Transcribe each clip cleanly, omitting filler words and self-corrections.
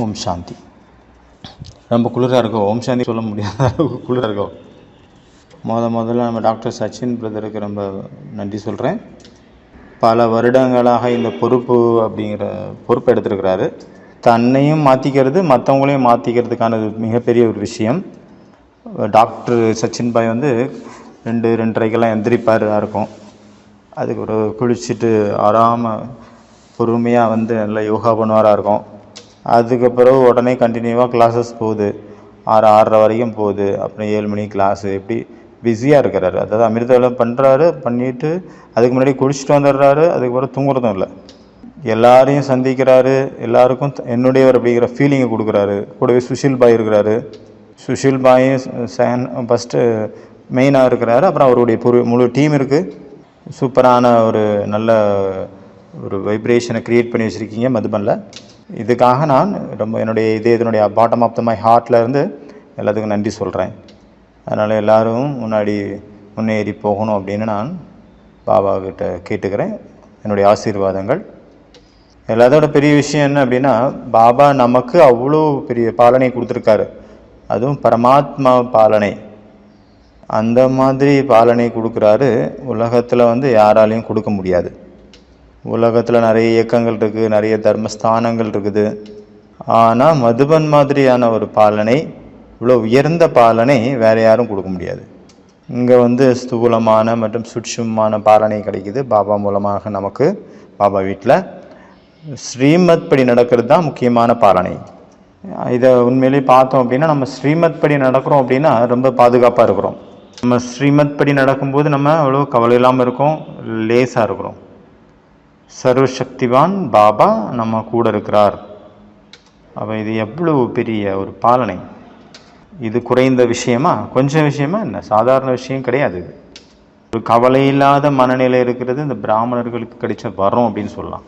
ஓம் சாந்தி. ரொம்ப குளிராக இருக்கும். ஓம் சாந்தி சொல்ல முடியாத அளவுக்கு குளிராக இருக்கும். முதல்ல நம்ம டாக்டர் சச்சின் பிரதருக்கு ரொம்ப நன்றி சொல்கிறேன். பல வருடங்களாக இந்த அப்படிங்கிற பொறுப்பு எடுத்துருக்கிறாரு. தன்னையும் மாற்றிக்கிறது, மற்றவங்களையும் மாற்றிக்கிறதுக்கான மிகப்பெரிய ஒரு விஷயம். டாக்டர் சச்சின் பாய் 2:30 எந்திரிப்பார் இருக்கும். அதுக்கு ஒரு குளிச்சுட்டு ஆறாமல் பொறுமையாக நல்லா யோகா பண்ணுவாராக இருக்கும். அதுக்கப்புறம் உடனே கண்டினியூவாக கிளாஸஸ் போகுது. 6:30 வரைக்கும் போகுது. அப்புறம் 7 மணி கிளாஸு. இப்படி பிஸியாக இருக்கிறாரு. அதாவது அமிர்தம் பண்ணுறாரு, பண்ணிவிட்டு அதுக்கு முன்னாடி குளிச்சுட்டு வந்துடுறாரு. அதுக்கப்புறம் தூங்குறதும் இல்லை. எல்லாரையும் சந்திக்கிறாரு. எல்லாருக்கும் என்னுடையவர் அப்படிங்கிற ஃபீலிங்கை கொடுக்குறாரு. கூடவே சுஷில் பாய் இருக்கிறாரு. சுஷில் பாயும் ஃபஸ்ட்டு மெயினாக இருக்கிறாரு. அப்புறம் அவருடைய முழு டீம் இருக்குது. சூப்பரான ஒரு நல்ல ஒரு வைப்ரேஷனை க்ரியேட் பண்ணி வச்சுருக்கீங்க மதுபனில். இதுக்காக நான் ரொம்ப இதனுடைய பாட்டம் ஆஃப் த மை ஹார்ட்லேருந்து எல்லாத்துக்கும் நன்றி சொல்கிறேன். அதனால் எல்லோரும் முன்னேறி போகணும் அப்படின்னு நான் பாபாக்கிட்ட கேட்டுக்கிறேன். என்னுடைய ஆசீர்வாதங்கள். எல்லாத்தோட பெரிய விஷயம் என்ன அப்படின்னா, பாபா நமக்கு அவ்வளோ பெரிய பாலனை கொடுத்துருக்காரு. அதுவும் பரமாத்மா பாலனை. அந்த மாதிரி பாலனை கொடுக்குறாரு. உலகத்தில் யாராலையும் கொடுக்க முடியாது. உலகத்தில் நிறைய இயக்கங்கள் இருக்குது, நிறைய தர்மஸ்தானங்கள் இருக்குது. ஆனால் மதுபன் மாதிரியான ஒரு பாலனை, இவ்வளோ உயர்ந்த பாலனை வேறு யாரும் கொடுக்க முடியாது. இங்கே ஸ்தூலமான மற்றும் சூட்சுமமான பாலனை கிடைக்குது பாபா மூலமாக நமக்கு. பாபா வீட்டில் ஸ்ரீமத் படி நடக்கிறது தான் முக்கியமான பாலனை. இதை உண்மையிலேயே பார்த்தோம் அப்படின்னா, நம்ம ஸ்ரீமத் படி நடக்கிறோம் அப்படின்னா ரொம்ப பாதுகாப்பாக இருக்கிறோம். நம்ம ஸ்ரீமத் படி நடக்கும்போது நம்ம அவ்வளோ கவலை இல்லாமல் இருக்கோம், லேசாக இருக்கிறோம். சர்வசக்திவான் பாபா நம்ம கூட இருக்கிறார். அப்போ இது எவ்வளோ பெரிய ஒரு பாலனை. இது குறைந்த விஷயமா, கொஞ்சம் விஷயமா, என்ன சாதாரண விஷயம் கிடையாது. இது ஒரு கவலை இல்லாத மனநிலை இருக்கிறது இந்த பிராமணர்களுக்கு கிடைச்ச வரோம் அப்படின்னு சொல்லலாம்.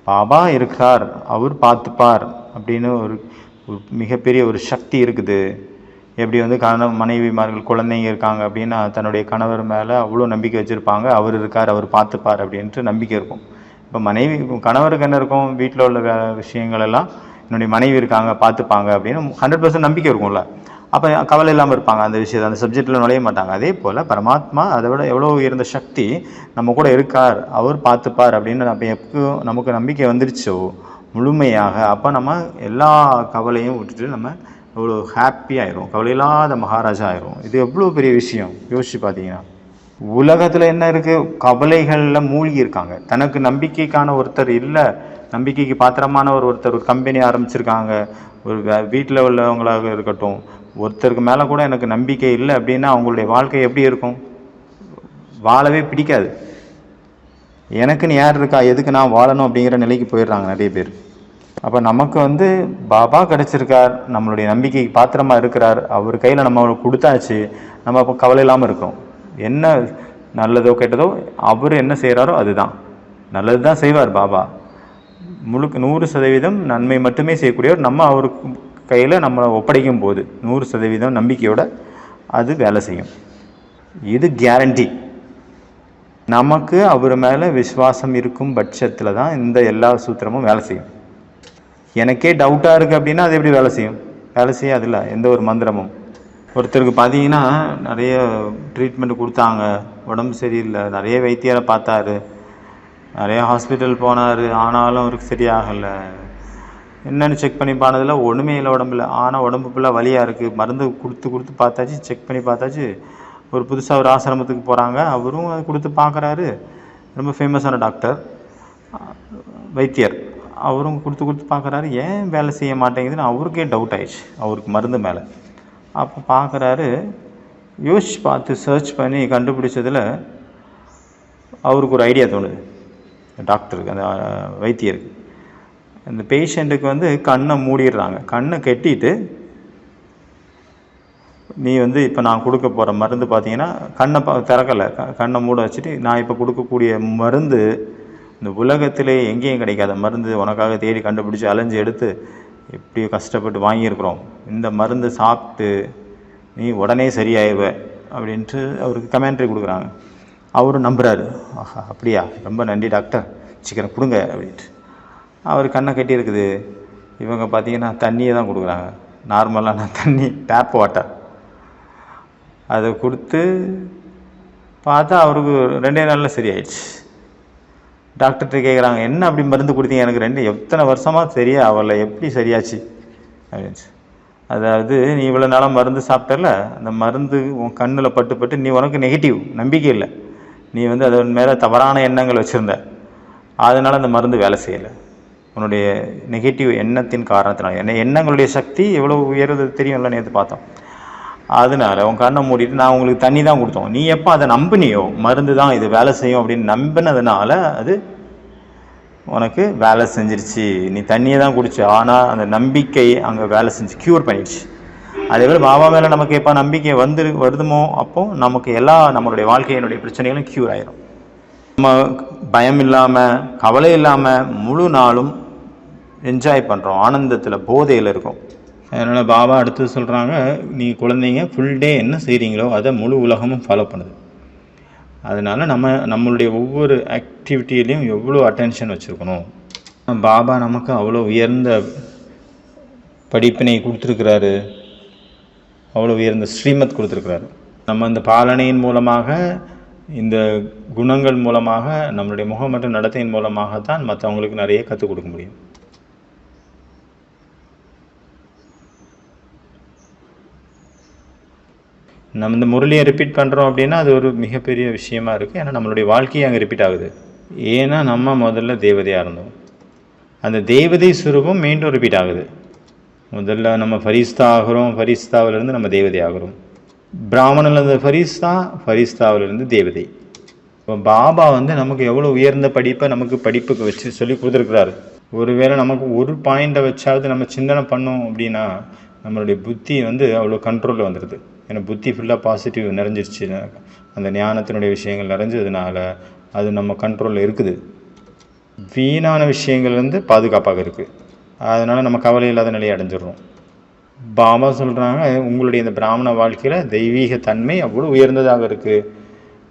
பாபா இருக்கிறார், அவர் பார்த்துப்பார் அப்படின்னு ஒரு மிகப்பெரிய ஒரு சக்தி இருக்குது. எப்படி மனைவிமார்கள் குழந்தைங்க இருக்காங்க அப்படின்னா தன்னுடைய கணவர் மேலே அவ்வளோ நம்பிக்கை வச்சுருப்பாங்க. அவர் இருக்கார், அவர் பார்த்துப்பார் அப்படின்ட்டு நம்பிக்கை இருக்கும். இப்போ கணவருக்கு என்ன இருக்கும், வீட்டில் உள்ள விஷயங்கள் எல்லாம் என்னுடைய மனைவி இருக்காங்க, பார்த்துப்பாங்க அப்படின்னு 100% நம்பிக்கை இருக்கும்ல. அப்போ கவலை இல்லாமல் இருப்பாங்க. அந்த விஷயத்தை, அந்த சப்ஜெக்டில் நுழைய மாட்டாங்க. அதே போல் பரமாத்மா அதை விட எவ்வளோ உயர்ந்த சக்தி நம்ம கூட இருக்கார், அவர் பார்த்துப்பார் அப்படின்னு நமக்கு நம்பிக்கை வந்துருச்சோ முழுமையாக, அப்போ நம்ம எல்லா கவலையும் விட்டுட்டு நம்ம எவ்வளோ ஹாப்பியாகிடும், கவலை இல்லாத மகாராஜா ஆயிரும். இது எவ்வளோ பெரிய விஷயம் யோசிச்சு பார்த்தீங்கன்னா. உலகத்தில் என்ன இருக்குது, கவலைகளில் மூழ்கி இருக்காங்க. தனக்கு நம்பிக்கைக்கான ஒருத்தர் இல்லை, நம்பிக்கைக்கு பாத்திரமான ஒருத்தர் ஒரு கம்பெனி ஆரம்பிச்சிருக்காங்க, ஒரு வீட்டில் உள்ளவங்களாக இருக்கட்டும், ஒருத்தருக்கு மேலே கூட எனக்கு நம்பிக்கை இல்லை அப்படின்னா அவங்களுடைய வாழ்க்கை எப்படி இருக்கும், வாழவே பிடிக்காது. எனக்குன்னு யார் இருக்கா, எதுக்கு நான் வாழணும் அப்படிங்கிற நிலைக்கு போயிடுறாங்க நிறைய பேர். அப்போ நமக்கு பாபா கிடச்சிருக்கார், நம்மளுடைய நம்பிக்கைக்கு பாத்திரமாக இருக்கிறார், அவர் கையில் நம்ம கொடுத்தாச்சு. நம்ம அப்போ கவலை இல்லாமல் இருக்கோம். என்ன நல்லதோ கெட்டதோ அவர் என்ன செய்கிறாரோ அதுதான் நல்லது தான் செய்வார். பாபா 100% நன்மை மட்டுமே செய்யக்கூடியவர். நம்ம அவருக்கு கையில் நம்மளை ஒப்படைக்கும் போது 100% நம்பிக்கையோட அது வேலை செய்யும். இது கேரண்டி. நமக்கு அவர் மேலே விசுவாசம் இருக்கும் பட்சத்தில் தான் இந்த எல்லா சூத்திரமும் வேலை செய்யும். எனக்கே டவுட்டாக இருக்குது அப்படின்னா அது எப்படி வேலை செய்யும்? வேலை செய்யாதுல்ல எந்த ஒரு மந்திரமும். ஒருத்தருக்கு பார்த்தீங்கன்னா நிறைய ட்ரீட்மெண்ட் கொடுத்தாங்க, உடம்பு சரியில்லை, நிறைய வைத்தியரை பார்த்தாரு, நிறைய ஹாஸ்பிட்டல் போனார், ஆனாலும் அவருக்கு சரியாகலை. என்னென்னு செக் பண்ணி பார்த்ததில் ஒன்றுமே இல்லை உடம்புல. ஆனால் உடம்பு ஃபுல்லாக வலியாக இருக்குது. மருந்து கொடுத்து பார்த்தாச்சு, செக் பண்ணி பார்த்தாச்சு. ஒரு புதுசாக ஒரு ஆசிரமத்துக்கு போகிறாங்க, அவரும் அதை கொடுத்து பார்க்குறாரு. ரொம்ப ஃபேமஸான டாக்டர், வைத்தியர், அவரும் கொடுத்து பார்க்குறாரு. ஏன் வேலை செய்ய மாட்டேங்குதுன்னு அவருக்கே டவுட் ஆயிடுச்சு, அவருக்கு மருந்து மேலே. அப்போ பார்க்குறாரு, யோசிச்சு பார்த்து சர்ச் பண்ணி கண்டுபிடிச்சதில் அவருக்கு ஒரு ஐடியா தோணுது. டாக்டருக்கு, அந்த வைத்தியருக்கு, அந்த பேஷண்ட்டுக்கு கண்ணை மூடிடுறாங்க. கண்ணை கட்டிட்டு நீ இப்போ நான் கொடுக்க போகிற மருந்து பார்த்தீங்கன்னா கண்ணை திறக்கலை, கண்ணை மூட வச்சுட்டு நான் இப்போ கொடுக்கக்கூடிய மருந்து இந்த உலகத்திலே எங்கேயும் கிடைக்காத மருந்து, உனக்காக தேடி கண்டுபிடிச்சி அலைஞ்சு எடுத்து எப்படியோ கஷ்டப்பட்டு வாங்கியிருக்கிறோம். இந்த மருந்து சாப்பிட்டு நீ உடனே சரியாயிடுவ அப்படின்ட்டு அவருக்கு கமெண்ட்ரி கொடுக்குறாங்க. அவரும் நம்புகிறாரு. ஆஹா அப்படியா, ரொம்ப நன்றி டாக்டர், சீக்கிரம் கொடுங்க அப்படின்ட்டு. அவர் கண்ணை கட்டியிருக்குது. இவங்க பார்த்திங்கன்னா தண்ணியை தான் கொடுக்குறாங்க, நார்மலான தண்ணி, டேப் வாட்டர். அதை கொடுத்து பார்த்தா அவருக்கு 2 நாளில் சரியாயிடுச்சு. டாக்டர்கிட்ட கேட்குறாங்க, என்ன அப்படி மருந்து கொடுத்தீங்க, எனக்கு எத்தனை வருஷமாக சரியா அவளை எப்படி சரியாச்சு அப்படின்ச்சு. அதாவது நீ இவ்வளோ நாளாக மருந்து சாப்பிட்டல, அந்த மருந்து உன் கண்ணில் பட்டு நீ உனக்கு நெகட்டிவ் நம்பிக்கை இல்லை, நீ அதன் மேலே தவறான எண்ணங்கள் வச்சுருந்த, அதனால் அந்த மருந்து வேலை செய்யலை. உன்னுடைய நெகட்டிவ் எண்ணத்தின் காரணத்தினால, எண்ணங்களுடைய சக்தி எவ்வளோ உயர்வது தெரியும்ல, நேற்று பார்த்தோம். அதனால உன் கண்ணை மூடிட்டு நான் உங்களுக்கு தண்ணி தான் கொடுத்தோம், நீ எப்போ அதை நம்பினியோ மருந்து தான் இது வேலை செய்யும் அப்படின்னு நம்பினதுனால அது உனக்கு வேலை செஞ்சிருச்சு. நீ தண்ணியை தான் குடிச்சு, ஆனால் அந்த நம்பிக்கை அங்கே வேலை செஞ்சு க்யூர் பண்ணிடுச்சு. அதேபோல் பாபா மேலே நமக்கு எப்போ நம்பிக்கை வருதுமோ அப்போ நமக்கு நம்மளுடைய வாழ்க்கையினுடைய பிரச்சனைகளும் க்யூர் ஆயிரும். நம்ம பயம் இல்லாமல் கவலை இல்லாமல் முழு நாளும் என்ஜாய் பண்ணுறோம், ஆனந்தத்தில் போதையில் இருக்கும். அதனால் பாபா அடுத்து சொல்கிறாங்க, நீ குழந்தைங்க ஃபுல் டே என்ன செய்கிறீங்களோ அதை முழு உலகமும் ஃபாலோ பண்ணுது. அதனால் நம்மளுடைய ஒவ்வொரு ஆக்டிவிட்டியிலையும் எவ்வளோ அட்டென்ஷன் வச்சுருக்கணும். பாபா நமக்கு அவ்வளோ உயர்ந்த படிப்பினை கொடுத்துருக்கிறாரு, அவ்வளோ உயர்ந்த ஸ்ரீமத் கொடுத்துருக்கிறாரு. நம்ம இந்த பாலனையின் மூலமாக, இந்த குணங்கள் மூலமாக, நம்மளுடைய முகம் மற்றும் நடத்தையின் மூலமாகத்தான் மற்றவங்களுக்கு நிறைய கற்றுக் கொடுக்க முடியும். நம்ம இந்த முரளியை ரிப்பீட் பண்ணுறோம் அப்படின்னா அது ஒரு மிகப்பெரிய விஷயமா இருக்குது. ஏன்னா நம்மளுடைய வாழ்க்கையை அங்கே ரிப்பீட் ஆகுது. ஏன்னா நம்ம முதல்ல தேவதையாக இருந்தோம், அந்த தேவதை சுரூபம் மீண்டும் ரிப்பீட் ஆகுது. முதல்ல நம்ம ஃபரிஸ்தா ஆகிறோம், ஃபரிஸ்தாவிலிருந்து நம்ம தேவதை ஆகிறோம். பிராமணிலிருந்து ஃபரிஸ்தா, ஃபரிஸ்தாவிலிருந்து தேவதை. இப்போ பாபா நமக்கு எவ்வளோ உயர்ந்த படிப்பை நமக்கு படிப்புக்கு வச்சு சொல்லி கொடுத்துருக்குறாரு. ஒருவேளை நமக்கு ஒரு பாயிண்டை வச்சாவது நம்ம சிந்தனை பண்ணோம் அப்படின்னா நம்மளுடைய புத்தி அவ்வளோ கண்ட்ரோலில் வந்துடுது. ஏன்னா புத்தி ஃபுல்லாக பாசிட்டிவ் நிறைஞ்சிருச்சு, அந்த ஞானத்தினுடைய விஷயங்கள் நிறைஞ்சதுனால அது நம்ம கண்ட்ரோலில் இருக்குது. வீணான விஷயங்கள் பாதுகாப்பாக இருக்குது. அதனால் நம்ம கவலை இல்லாத நிலையை அடைஞ்சிடுறோம். பாபா சொல்கிறாங்க, உங்களுடைய இந்த பிராமண வாழ்க்கையில் தெய்வீக தன்மை அவ்வளோ உயர்ந்ததாக இருக்குது,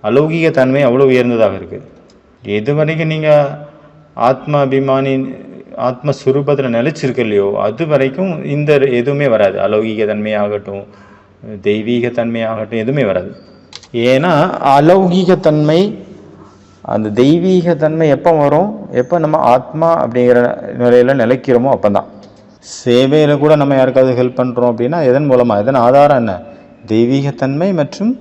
அலௌகிக தன்மை அவ்வளோ உயர்ந்ததாக இருக்குது. எது வரைக்கும் நீங்கள் ஆத்மாபிமானி ஆத்மஸ்வரூபத்தில் நிலைச்சிருக்கு இல்லையோ அது வரைக்கும் இந்த எதுவுமே வராது. அலௌகிக தன்மையாகட்டும், தெய்வீக தன்மையாகட்டும் எதுவுமே வராது. ஏன்னா அலௌகிகத்தன்மை, அந்த தெய்வீகத்தன்மை எப்போ வரும், எப்போ நம்ம ஆத்மா அப்படிங்கிற நிலையில் நிலைக்கிறோமோ அப்போ தான். சேவையில் கூட நம்ம யாருக்காவது ஹெல்ப் பண்ணுறோம் அப்படின்னா எதன் மூலமாக, எதன் ஆதாரம் என்ன, தெய்வீகத்தன்மை மற்றும்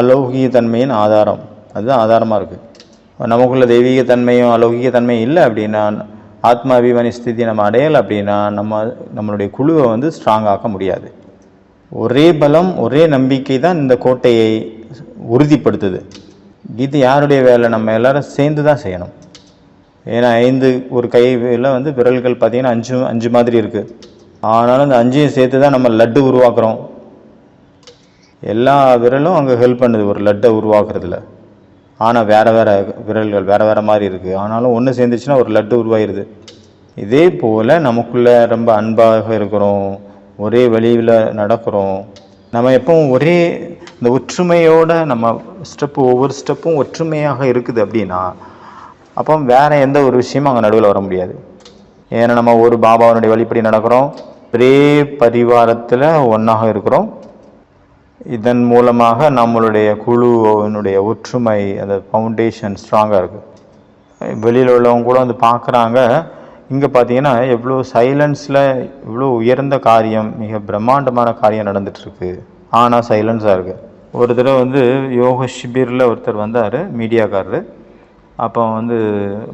அலௌகிகத்தன்மையின் ஆதாரம், அதுதான் ஆதாரமாக இருக்குது. நமக்குள்ள தெய்வீகத்தன்மையும் அலௌகிகத்தன்மையும் இல்லை அப்படின்னா, ஆத்மா அபிமானி ஸ்திதி நம்ம அடையலை அப்படின்னா நம்மளுடைய குழுவை ஸ்ட்ராங் ஆக்க முடியாது. ஒரே பலம், ஒரே நம்பிக்கை தான் இந்த கோட்டையை உறுதிப்படுத்துது. இது யாருடைய வேலை, நம்ம எல்லாரும் சேர்ந்து தான் செய்யணும். ஏன்னா 5 ஒரு கையில் விரல்கள் பார்த்திங்கன்னா 5 மாதிரி இருக்குது. ஆனாலும் இந்த 5ஐயும் சேர்த்து தான் நம்ம லட்டு உருவாக்குறோம். எல்லா விரலும் அங்கே ஹெல்ப் பண்ணுது ஒரு லட்டை உருவாக்குறதுல. ஆனால் வேறு விரல்கள் வேறு மாதிரி இருக்குது, ஆனாலும் ஒன்று சேர்ந்துச்சுன்னா ஒரு லட்டு உருவாயிருது. இதே போல் நமக்குள்ளே ரொம்ப அன்பாக இருக்கிறோம், ஒரே வழியில் நடக்கிறோம். நம்ம எப்பவும் ஒரே இந்த ஒற்றுமையோடு நம்ம ஒவ்வொரு ஸ்டெப்பும் ஒற்றுமையாக இருக்குது அப்படின்னா அப்போ வேறு எந்த ஒரு விஷயமும் அங்கே நடுவில் வர முடியாது. ஏன்னா நம்ம ஒரு பாபாவனுடைய வழிப்படி நடக்கிறோம், ஒரே பரிவாரத்தில் ஒன்றாக இருக்கிறோம். இதன் மூலமாக நம்மளுடைய குழுவினுடைய ஒற்றுமை, அந்த ஃபவுண்டேஷன் ஸ்ட்ராங்காக இருக்குது. வெளியில் உள்ளவங்க கூட பார்க்குறாங்க, இங்கே பார்த்தீங்கன்னா எவ்வளோ சைலன்ஸில் இவ்வளோ உயர்ந்த காரியம், மிக பிரம்மாண்டமான காரியம் நடந்துகிட்ருக்கு, ஆனால் சைலன்ஸாக இருக்குது. ஒரு தடவை யோக ஷிபிரில் ஒருத்தர் வந்தார், மீடியாக்காரரு. அப்போ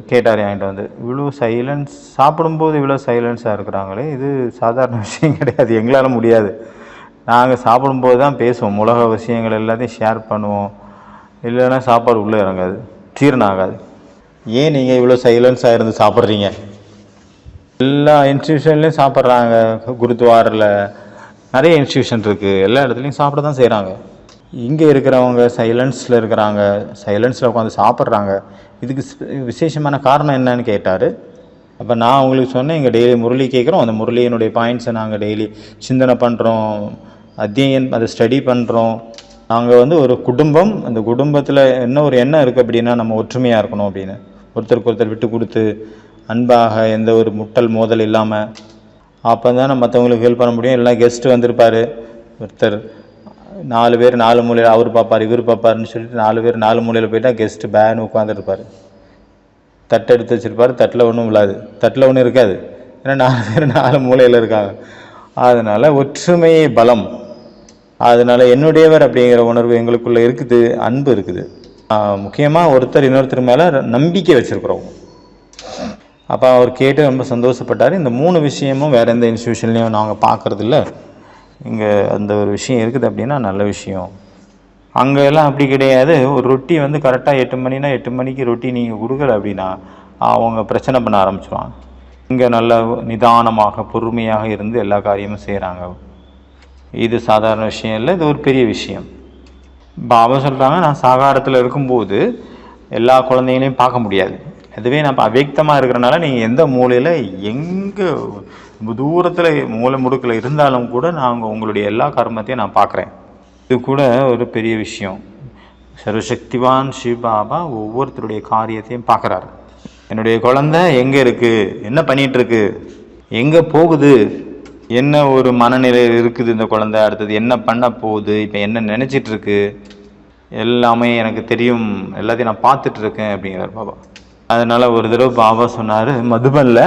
கேட்டார் என்கிட்ட இவ்வளோ சைலன்ஸ், சாப்பிடும்போது இவ்வளோ சைலன்ஸாக இருக்கிறாங்களே, இது சாதாரண விஷயம் கிடையாது, எங்களால் முடியாது. நாங்கள் சாப்பிடும்போது தான் பேசுவோம், உலக விஷயங்கள் எல்லாத்தையும் ஷேர் பண்ணுவோம், இல்லைன்னா சாப்பாடு உள்ளே இறங்காது, ஜீரணம் ஆகாது. ஏன் நீங்கள் இவ்வளோ சைலன்ஸாக இருந்து சாப்பிட்றீங்க? எல்லா இன்ஸ்டியூஷன்லேயும் சாப்பிட்றாங்க, குருத்வாரில் நிறைய இன்ஸ்டியூஷன் இருக்குது, எல்லா இடத்துலையும் சாப்பிட தான் செய்கிறாங்க. இங்கே இருக்கிறவங்க சைலன்ஸில் இருக்கிறாங்க, சைலன்ஸில் உட்காந்து சாப்பிட்றாங்க. இதுக்கு விசேஷமான காரணம் என்னன்னு கேட்டார். அப்போ நான் உங்களுக்கு சொன்னேன், இங்கே டெய்லி முரளி கேட்குறோம், அந்த முரளியினுடைய பாயிண்ட்ஸை நாங்கள் டெய்லி சிந்தனை பண்ணுறோம், அதை ஸ்டடி பண்ணுறோம். நாங்கள் ஒரு குடும்பம், அந்த குடும்பத்தில் என்ன ஒரு எண்ணம் இருக்குது அப்படின்னா நம்ம ஒற்றுமையாக இருக்கணும் அப்படின்னு, ஒருத்தருக்கு ஒருத்தர் விட்டு கொடுத்து அன்பாக, எந்த ஒரு முட்டல் மோதல் இல்லாமல். அப்போ தான் நம்ம மற்றவங்களுக்கு ஹெல்ப் பண்ண முடியும். எல்லாம் கெஸ்ட்டு வந்திருப்பார், ஒருத்தர் 4 பேர் 4 மூலையில், அவர் பார்ப்பார் இவர் பார்ப்பாருன்னு சொல்லிட்டு 4 பேர் 4 மூலையில் போயிட்டால் கெஸ்ட்டு பேன்னு உட்காந்துருப்பார். தட்டை எடுத்து வச்சுருப்பார், தட்டில் ஒன்றும் விழாது, தட்டில் ஒன்றும் இருக்காது. ஏன்னா 4 பேர் 4 மூலையில் இருக்காங்க. அதனால் ஒற்றுமையே பலம். அதனால் என்னுடையவர் அப்படிங்கிற உணர்வு எங்களுக்குள்ளே இருக்குது, அன்பு இருக்குது. முக்கியமாக ஒருத்தர் இன்னொருத்தர் மேலே நம்பிக்கை வச்சுருக்குறோம். அப்போ அவர் கேட்டு ரொம்ப சந்தோஷப்பட்டார். இந்த 3 விஷயமும் வேறு எந்த இன்ஸ்டியூஷன்லேயும் நாங்கள் பார்க்குறதில்ல. இங்கே அந்த ஒரு விஷயம் இருக்குது அப்படின்னா நல்ல விஷயம். அங்கே எல்லாம் அப்படி கிடையாது. ஒரு ரொட்டி வந்து கரெக்டாக 8 மணினா 8 மணிக்கு ரொட்டி நீங்கள் கொடுக்கல அப்படின்னா அவங்க பிரச்சனை பண்ண ஆரம்பிச்சிடுவாங்க. இங்கே நல்ல நிதானமாக பொறுமையாக இருந்து எல்லா காரியமும் செய்கிறாங்க. இது சாதாரண விஷயம் இல்லை, இது ஒரு பெரிய விஷயம். பாபா சொல்கிறாங்க, நான் சாகாரத்தில் இருக்கும்போது எல்லா குழந்தைங்களையும் பார்க்க முடியாது. அதுவே நான் அவ்யக்தமாக இருக்கிறனால நீங்கள் எந்த மூலையில் எங்கே தூரத்தில் மூலை முடுக்கில் இருந்தாலும் கூட நாங்கள் உங்களுடைய எல்லா கர்மத்தையும் நான் பார்க்குறேன். இது கூட ஒரு பெரிய விஷயம். சர்வசக்திவான் சிவபாபா ஒவ்வொருத்தருடைய காரியத்தையும் பார்க்குறாரு. என்னுடைய குழந்தை எங்கே இருக்குது, என்ன பண்ணிகிட்ருக்கு, எங்கே போகுது, என்ன ஒரு மனநிலையில் இருக்குது இந்த குழந்தை, அடுத்தது என்ன பண்ண போகுது, இப்போ என்ன நினச்சிட்ருக்கு, எல்லாமே எனக்கு தெரியும், எல்லாத்தையும் நான் பார்த்துட்ருக்கேன் அப்படிங்கிறார் பாபா. அதனால் ஒரு தடவை பாபா சொன்னார், மதுபனில்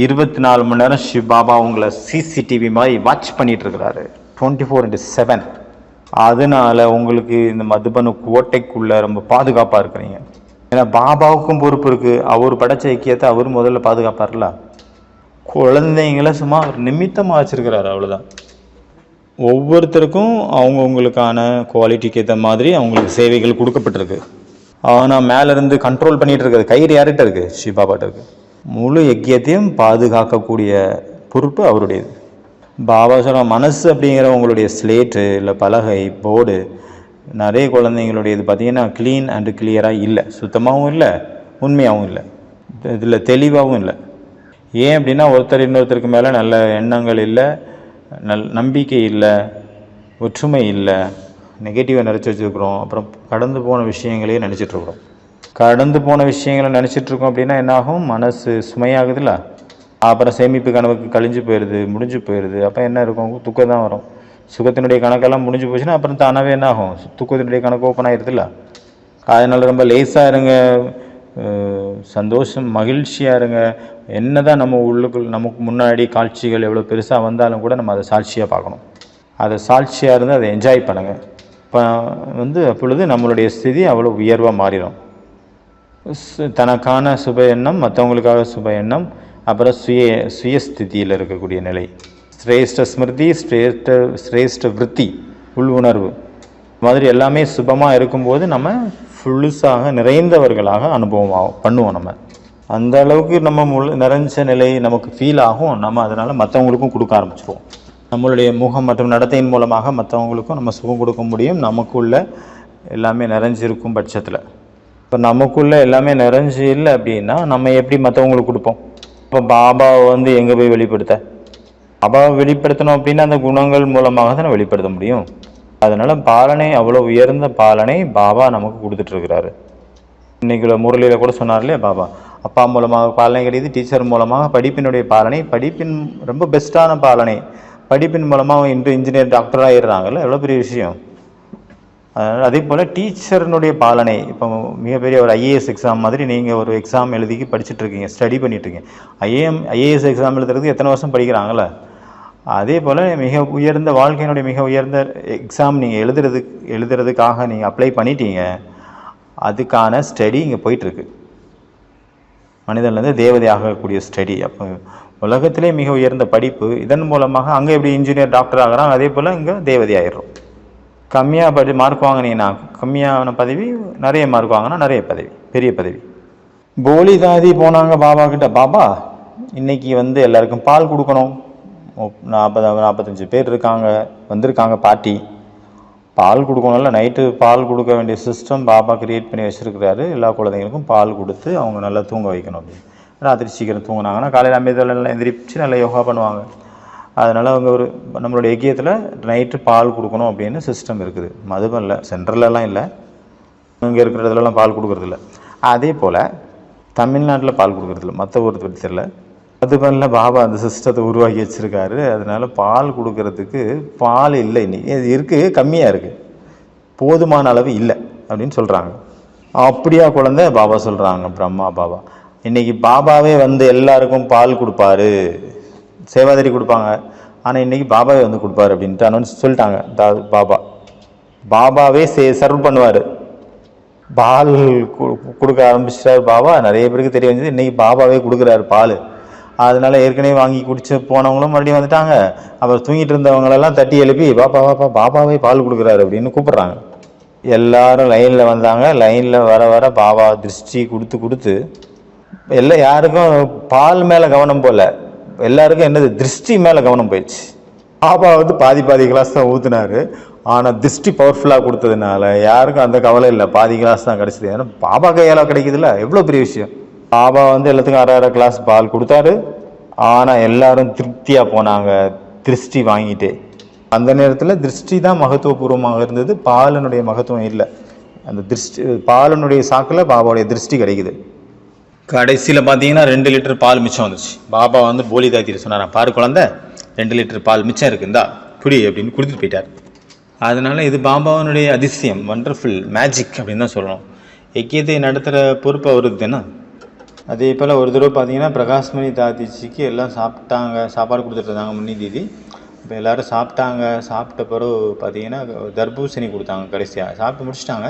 24 மணி நேரம் சிவ பாபா உங்களை சிசிடிவி மாதிரி வாட்ச் பண்ணிகிட்ருக்கிறாரு, 24/7. அதனால் உங்களுக்கு இந்த மதுபனு கோட்டைக்குள்ளே ரொம்ப பாதுகாப்பாக இருக்கிறீங்க. ஏன்னா பாபாவுக்கும் பொறுப்பு இருக்குது. அவர் படைச்ச ஐக்கியத்தை அவர் முதல்ல பாதுகாப்பார்ல. குழந்தைங்களை சும்மா ஒரு நிமித்தமாக வச்சுருக்கிறாரு, அவ்வளோதான். ஒவ்வொருத்தருக்கும் அவங்கவுங்களுக்கான குவாலிட்டிக்கு ஏற்ற மாதிரி அவங்களுக்கு சேவைகள் கொடுக்கப்பட்டிருக்கு. ஆனால் மேலேருந்து கண்ட்ரோல் பண்ணிகிட்டு இருக்கிறது கயிறு யார்கிட்ட இருக்குது, சிவபாபாட்ட இருக்குது. முழு யக்கியத்தையும் பாதுகாக்கக்கூடிய பொறுப்பு அவருடையது. பாபா சொல்கிற மனசு அப்படிங்கிற உங்களுடைய ஸ்லேட்டு இல்லை பலகை போர்டு நிறைய குழந்தைங்களுடையது பார்த்திங்கன்னா க்ளீன் அண்டு கிளியராக இல்லை, சுத்தமாகவும் இல்லை, உண்மையாகவும் இல்லை, இதில் தெளிவாகவும் இல்லை. ஏன் அப்படின்னா ஒருத்தர் இன்னொருத்தருக்கு மேலே நல்ல எண்ணங்கள் இல்லை, நம்பிக்கை இல்லை, ஒற்றுமை இல்லை, நெகட்டிவாக நினச்சி வச்சுருக்குறோம். அப்புறம் கடந்து போன விஷயங்களே நினச்சிட்ருக்குறோம். கடந்து போன விஷயங்களை நினச்சிட்ருக்கோம் அப்படின்னா என்னாகும், மனசு சுமையாகுதுல்ல. அப்புறம் சேமிப்பு கணக்கு கழிஞ்சு போயிடுது, முடிஞ்சு போயிடுது. அப்போ என்ன இருக்கும், துக்கம் தான் வரும். சுகத்தினுடைய கணக்கெல்லாம் முடிஞ்சு போச்சுன்னா அப்புறம் தானாகவே என்ன ஆகும், துக்கத்தினுடைய கணக்கு ஓப்பன் ஆகிடுதுல்ல. அதனால் ரொம்ப லேஸாக இருங்க, சந்தோஷம் மகிழ்ச்சியாக இருங்க. என்ன தான் நம்ம உள்ளுக்குள் நமக்கு முன்னாடி காட்சிகள் எவ்வளோ பெருசாக வந்தாலும் கூட நம்ம அதை சாட்சியாக பார்க்கணும். அதை சாட்சியாக இருந்து அதை என்ஜாய் பண்ணுங்கள். இப்போ அப்பொழுது நம்மளுடைய ஸ்திதி அவ்வளோ உயர்வாக மாறிடும். தனக்கான சுப எண்ணம், மற்றவங்களுக்காக சுப எண்ணம், அப்புறம் சுயஸ்திதியில் இருக்கக்கூடிய நிலை, ஸ்ரேஷ்ட ஸ்மிருதி, ஸ்ரேஷ்ட விருத்தி, உள் உணர்வு மாதிரி எல்லாமே சுபமாக இருக்கும்போது நம்ம ஃபுல்லுஸாக நிறைந்தவர்களாக அனுபவம் பண்ணுவோம். நம்ம அந்த அளவுக்கு நம்ம நிறைஞ்ச நிலை நமக்கு ஃபீல் ஆகும். நம்ம அதனால் மற்றவங்களுக்கும் கொடுக்க ஆரம்பிச்சிடுவோம். நம்மளுடைய முகம் மற்றும் நடத்தையின் மூலமாக மற்றவங்களுக்கும் நம்ம சுகம் கொடுக்க முடியும். நமக்குள்ள எல்லாமே நிறைஞ்சிருக்கும் பட்சத்தில். இப்போ நமக்குள்ளே எல்லாமே நிறைஞ்சு இல்லை அப்படின்னா நம்ம எப்படி மற்றவங்களுக்கு கொடுப்போம்? இப்போ பாபாவை எங்கே போய் வெளிப்படுத்த, பாபாவை வெளிப்படுத்தணும் அப்படின்னா அந்த குணங்கள் மூலமாக தான் வெளிப்படுத்த முடியும். அதனால் பாலனை, அவ்வளோ உயர்ந்த பாலனை பாபா நமக்கு கொடுத்துட்ருக்கிறாரு. இன்றைக்குள்ள முரளியில் கூட சொன்னார் இல்லையா, பாபா அப்பா மூலமாக பாலனை கிடையாது, டீச்சர் மூலமாக படிப்பினுடைய பாலனை, படிப்பின் ரொம்ப பெஸ்ட்டான பாலனை, படிப்பின் மூலமாக இன்று இன்ஜினியர் டாக்டராக ஆயிடுறாங்கல்ல, எவ்வளோ பெரிய விஷயம். அதே போல் டீச்சர்னுடைய பாலனை, இப்போ மிகப்பெரிய ஒரு ஐஏஎஸ் எக்ஸாம் மாதிரி நீங்கள் ஒரு எக்ஸாம் எழுதிக்கு படிச்சுட்ருக்கீங்க, ஸ்டடி பண்ணிட்டுருக்கீங்க. ஐஏஎஸ் எக்ஸாம் எழுதுறதுக்கு எத்தனை வருஷம் படிக்கிறாங்களே, அதே போல் மிக உயர்ந்த வாழ்க்கையினுடைய மிக உயர்ந்த எக்ஸாம் நீங்கள் எழுதுறதுக்காக நீங்கள் அப்ளை பண்ணிட்டீங்க. அதுக்கான ஸ்டடி இங்கே போயிட்டுருக்கு. மனிதன்லேருந்து தேவதை ஆகக்கூடிய ஸ்டடி. அப்போ உலகத்திலே மிக உயர்ந்த படிப்பு. இதன் மூலமாக அங்கே எப்படி இன்ஜினியர் டாக்டர் ஆகிறாங்க, அதே போல் இங்கே தேவதை ஆயிடுறோம். கம்மியாக மார்க் வாங்கினீங்கன்னா கம்மியான பதவி, நிறைய மார்க் வாங்கினா நிறைய பதவி, பெரிய பதவி. போலி தாதி போனாங்க பாபா கிட்ட, பாபா இன்றைக்கி எல்லாருக்கும் பால் கொடுக்கணும், 40-45 பேர் வந்திருக்காங்க பார்ட்டி, பால் கொடுக்கணும்ல. நைட்டு பால் கொடுக்க வேண்டிய சிஸ்டம் பாபா கிரியேட் பண்ணி வச்சுருக்கிறாரு. எல்லா குழந்தைங்களுக்கும் பால் கொடுத்து அவங்க நல்லா தூங்க வைக்கணும் அப்படின்னு. ராத்திரி சீக்கிரம் தூங்கினாங்கன்னா காலையில் அமைதியெல்லாம் எந்திரிச்சு நல்லா யோகா பண்ணுவாங்க. அதனால் அவங்க நம்மளுடைய ஐக்கியத்தில் நைட்டு பால் கொடுக்கணும் அப்படின்னு சிஸ்டம் இருக்குது. மதுபனில் சென்ட்ரலெலாம் இல்லை, இங்கே இருக்கிற இடத்துலலாம் பால் கொடுக்குறதில்ல. அதே போல் தமிழ்நாட்டில் பால் கொடுக்குறதில்ல, மற்ற ஊர் தெரியல. மதுபனில் பாபா அந்த சிஸ்டத்தை உருவாக்கி வச்சுருக்காரு. அதனால் பால் கொடுக்கறதுக்கு பால் இல்லை, இன்றைக்கி இது இருக்குது, கம்மியாக இருக்குது, போதுமான அளவு இல்லை அப்படின்னு சொல்கிறாங்க. அப்படியா குழந்தை பாபா சொல்கிறாங்க, பிரம்மா பாபா. இன்றைக்கி பாபாவே வந்து எல்லாருக்கும் பால் கொடுப்பாரு, சேவாதாரி கொடுப்பாங்க, ஆனால் இன்றைக்கி பாபாவே வந்து கொடுப்பாரு அப்படின்ட்டு அனௌன்ஸ் சொல்லிட்டாங்க. பாபாவே சர்வ் பண்ணுவார். பால் கொடுக்க ஆரம்பிச்சிட்டார் பாபா. நிறைய பேருக்கு தெரிய வந்தது இன்றைக்கி பாபாவே கொடுக்குறாரு பால். அதனால ஏற்கனவே வாங்கி குடிச்சு போனவங்களும் மறுபடியும் வந்துட்டாங்க. அப்புறம் தூங்கிட்டு இருந்தவங்களெல்லாம் தட்டி எழுப்பி பாபாவே பால் கொடுக்குறாரு அப்படின்னு கூப்பிட்றாங்க. எல்லாரும் லைனில் வந்தாங்க. லைனில் வர பாபா திருஷ்டி கொடுத்து யாருக்கும் பால் மேலே கவனம் போல, எல்லாருக்கும் என்னது திருஷ்டி மேலே கவனம் போயிடுச்சு. பாபா வந்து பாதி கிளாஸ் தான் ஊற்றுனாரு. ஆனால் திருஷ்டி பவர்ஃபுல்லாக கொடுத்ததுனால யாருக்கும் அந்த கவலை இல்லை, பாதி கிளாஸ் தான் கிடச்சிது. ஏன்னா பாபா கையால் கிடைக்குதுல்ல, எவ்வளோ பெரிய விஷயம். பாபா வந்து எல்லாத்துக்கும் அரை கிளாஸ் பால் கொடுத்தாரு. ஆனால் எல்லாரும் திருப்தியாக போனாங்க திருஷ்டி வாங்கிட்டு. அந்த நேரத்தில் திருஷ்டி தான் மகத்துவபூர்வமாக இருந்தது, பாலனுடைய மகத்துவம் இல்லை. அந்த திருஷ்டி பாலனுடைய சாக்கில் பாபாவுடைய திருஷ்டி கிடைக்குது. கடைசியில் பார்த்தீங்கன்னா 2 லிட்டர் பால் மிச்சம் வந்துச்சு. பாபா வந்து போலி தாத்திட்டு சொன்னாராம், பாரு குழந்தை 2 லிட்டர் பால் மிச்சம் இருக்குந்தா குடி அப்படின்னு கொடுத்துட்டு போயிட்டார். அதனால் இது பாபாவனுடைய அதிசயம், வண்டர்ஃபுல் மேஜிக் அப்படின்னு தான் சொல்லணும். யக்கியத்தை நடத்துகிற பொறுப்பு அவருக்கு தானே. அதே போல் ஒரு தடவை பார்த்தீங்கன்னா பிரகாஷ்மணி தாத்திச்சிக்கு எல்லாம் சாப்பிட்டாங்க, சாப்பாடு கொடுத்துட்டு இருந்தாங்க முன்னி தீதி. இப்போ எல்லோரும் சாப்பிட்ட பிறகு பார்த்தீங்கன்னா தர்பூசணி கொடுத்தாங்க. கடைசியாக சாப்பிட்டு முடிச்சிட்டாங்க,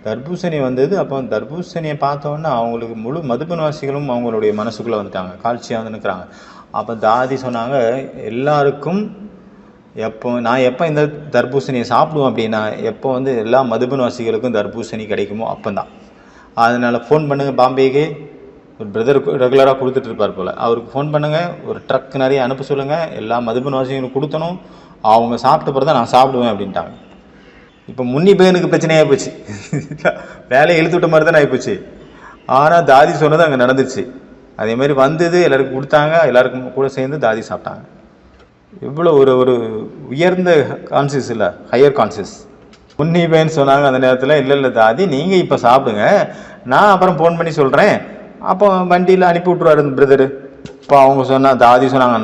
தர்பூசணி வந்தது. அப்போ தர்பூசணியை பார்த்தோன்னா அவங்களுக்கு முழு மதுபன்வாசிகளும் அவங்களுடைய மனசுக்குள்ளே வந்துட்டாங்க, காட்சியாக வந்து நிற்கிறாங்க. அப்போ தாதி சொன்னாங்க, எல்லாருக்கும் நான் எப்போ இந்த தர்பூசணியை சாப்பிடுவோம் அப்படின்னா எப்போ வந்து எல்லா மதுபன்வாசிகளுக்கும் தர்பூசணி கிடைக்குமோ அப்போ தான். அதனால் ஃபோன் பண்ணுங்கள், பாம்பேக்கு ஒரு பிரதர் ரெகுலராக கொடுத்துட்டு இருப்பார் போல், அவருக்கு ஃபோன் பண்ணுங்கள், ஒரு ட்ரக் நிறைய அனுப்ப சொல்லுங்கள், எல்லா மதுபன்வாசிகளும் கொடுத்தணும், அவங்க சாப்பிட்ட பிறகு தான் நான் சாப்பிடுவேன் அப்படின்ட்டாங்க. இப்போ முன்னி பையனுக்கு பிரச்சனையாக போச்சு, வேலையை இழுத்து விட்ட மாதிரி தானே ஆகிப்போச்சு. ஆனால் தாதி சொன்னது அங்கே நடந்துச்சு. அதேமாதிரி வந்தது, எல்லாருக்கும் கொடுத்தாங்க, எல்லாருக்கும் கூட சேர்ந்து தாதி சாப்பிட்டாங்க. இவ்வளோ ஒரு உயர்ந்த கான்சியஸ் இல்லை, ஹையர் கான்சியஸ். முன்னி பையன் சொன்னாங்க அந்த நேரத்தில், இல்லை தாதி நீங்கள் இப்போ சாப்பிடுங்க, நான் அப்புறம் ஃபோன் பண்ணி சொல்கிறேன், அப்போ வண்டியில் அனுப்பி விட்ருவாரு இந்த பிரதரு. இப்போ அவங்க தாதி சொன்னாங்க,